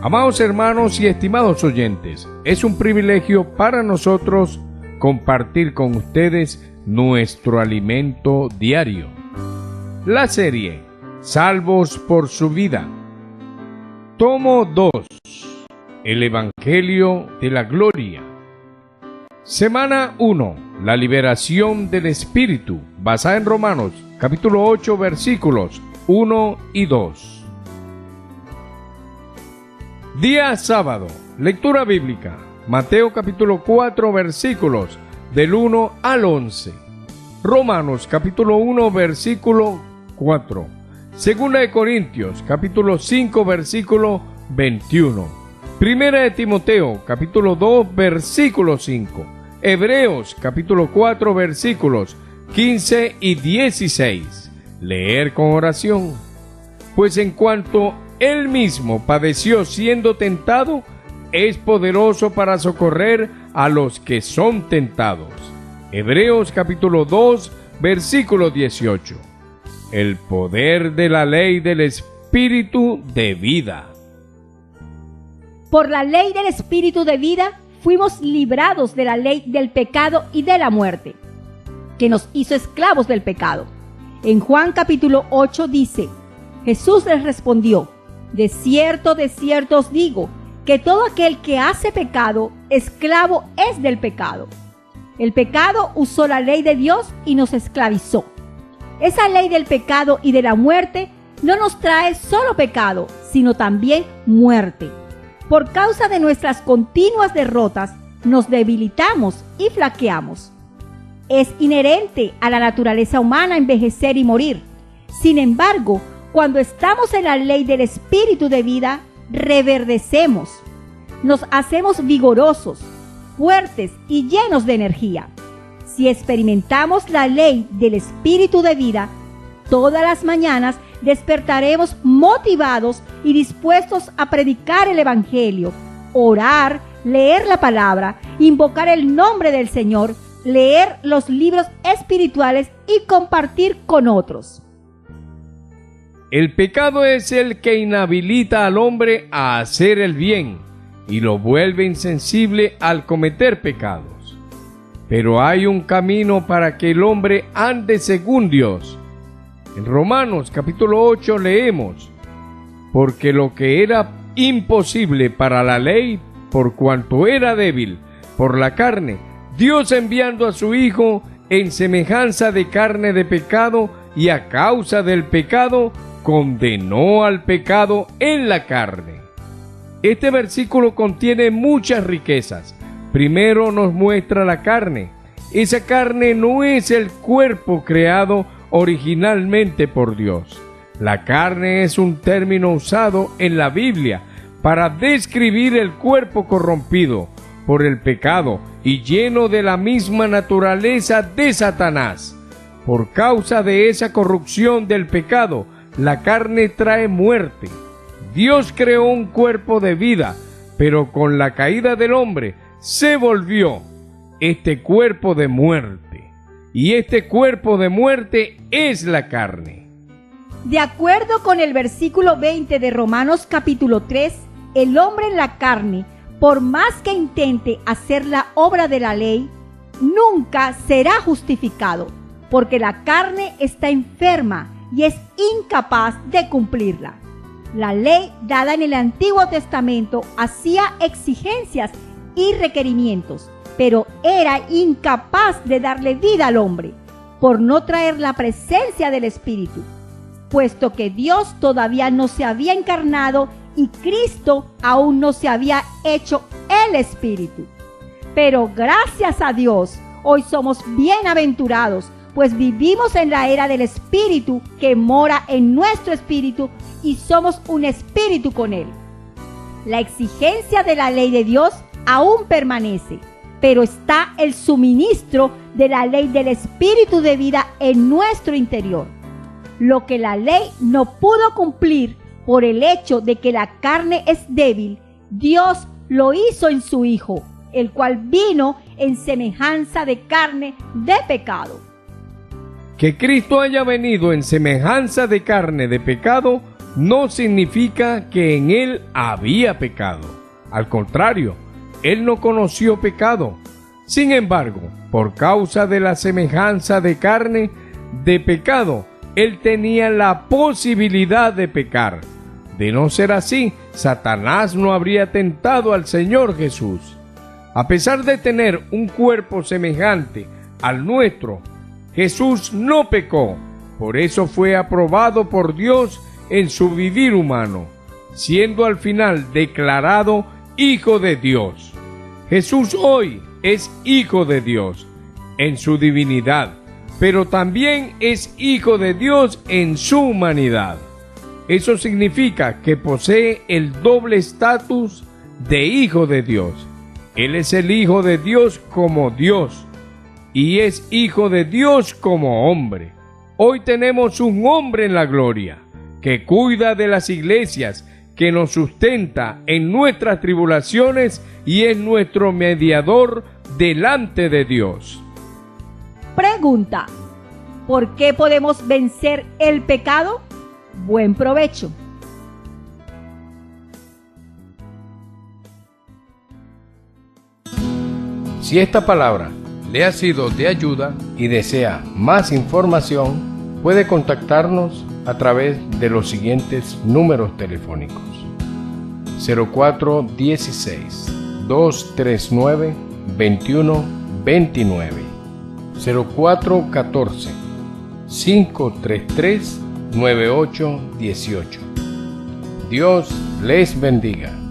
Amados hermanos y estimados oyentes, es un privilegio para nosotros compartir con ustedes nuestro alimento diario. La serie Salvos por su vida. Tomo 2. El Evangelio de la Gloria. Semana 1. La liberación del Espíritu, basada en Romanos, capítulo 8, versículos 1 y 2. Día sábado. Lectura bíblica. Mateo capítulo 4, versículos del 1 al 11. Romanos capítulo 1, versículo 4. Segunda de Corintios capítulo 5, versículo 21. Primera de Timoteo capítulo 2, versículo 5. Hebreos capítulo 4, versículos 15 y 16. Leer con oración. Pues en cuanto Él mismo padeció siendo tentado, es poderoso para socorrer a los que son tentados. Hebreos capítulo 2, versículo 18. El poder de la ley del Espíritu de vida. Por la ley del Espíritu de vida, fuimos librados de la ley del pecado y de la muerte, que nos hizo esclavos del pecado. En Juan capítulo 8 dice: Jesús les respondió: de cierto os digo, que todo aquel que hace pecado, esclavo es del pecado. El pecado usó la ley de Dios y nos esclavizó. Esa ley del pecado y de la muerte no nos trae solo pecado, sino también muerte. Por causa de nuestras continuas derrotas, nos debilitamos y flaqueamos. Es inherente a la naturaleza humana envejecer y morir. Sin embargo, cuando estamos en la ley del Espíritu de vida, reverdecemos. Nos hacemos vigorosos, fuertes y llenos de energía. Si experimentamos la ley del Espíritu de vida, todas las mañanas despertaremos motivados y dispuestos a predicar el Evangelio, orar, leer la palabra, invocar el nombre del Señor, leer los libros espirituales y compartir con otros. El pecado es el que inhabilita al hombre a hacer el bien y lo vuelve insensible al cometer pecados. Pero hay un camino para que el hombre ande según Dios. En Romanos capítulo 8 leemos: porque lo que era imposible para la ley, por cuanto era débil por la carne, Dios enviando a su Hijo en semejanza de carne de pecado, y a causa del pecado, condenó al pecado en la carne. Este versículo contiene muchas riquezas. Primero nos muestra la carne. Esa carne no es el cuerpo creado originalmente por Dios. La carne es un término usado en la Biblia para describir el cuerpo corrompido por el pecado y lleno de la misma naturaleza de Satanás. Por causa de esa corrupción del pecado, la carne trae muerte. Dios creó un cuerpo de vida, pero con la caída del hombre se volvió este cuerpo de muerte. Y este cuerpo de muerte es la carne. De acuerdo con el versículo 20 de Romanos capítulo 3, el hombre en la carne, por más que intente hacer la obra de la ley, nunca será justificado, porque la carne está enferma y es incapaz de cumplirla. La ley dada en el Antiguo Testamento hacía exigencias y requerimientos, pero era incapaz de darle vida al hombre, por no traer la presencia del Espíritu, puesto que Dios todavía no se había encarnado y Cristo aún no se había hecho el Espíritu. Pero gracias a Dios, hoy somos bienaventurados, pues vivimos en la era del Espíritu que mora en nuestro espíritu y somos un espíritu con Él. La exigencia de la ley de Dios aún permanece, pero está el suministro de la ley del Espíritu de vida en nuestro interior. Lo que la ley no pudo cumplir por el hecho de que la carne es débil, Dios lo hizo en su Hijo, el cual vino en semejanza de carne de pecado. Que Cristo haya venido en semejanza de carne de pecado no significa que en él había pecado. Al contrario, él no conoció pecado. Sin embargo, por causa de la semejanza de carne de pecado, él tenía la posibilidad de pecar. De no ser así, Satanás no habría tentado al Señor Jesús. A pesar de tener un cuerpo semejante al nuestro, Jesús no pecó. Por eso fue aprobado por Dios en su vivir humano, siendo al final declarado Hijo de Dios. Jesús hoy es Hijo de Dios en su divinidad, pero también es Hijo de Dios en su humanidad. Eso significa que posee el doble estatus de Hijo de Dios. Él es el Hijo de Dios como Dios y es Hijo de Dios como hombre. Hoy tenemos un hombre en la gloria que cuida de las iglesias, que nos sustenta en nuestras tribulaciones y es nuestro mediador delante de Dios. Pregunta: ¿por qué podemos vencer el pecado? Buen provecho. Si esta palabra le ha sido de ayuda y desea más información, puede contactarnos a través de los siguientes números telefónicos: 0416 239 2129, 0414 533 9818. Dios les bendiga.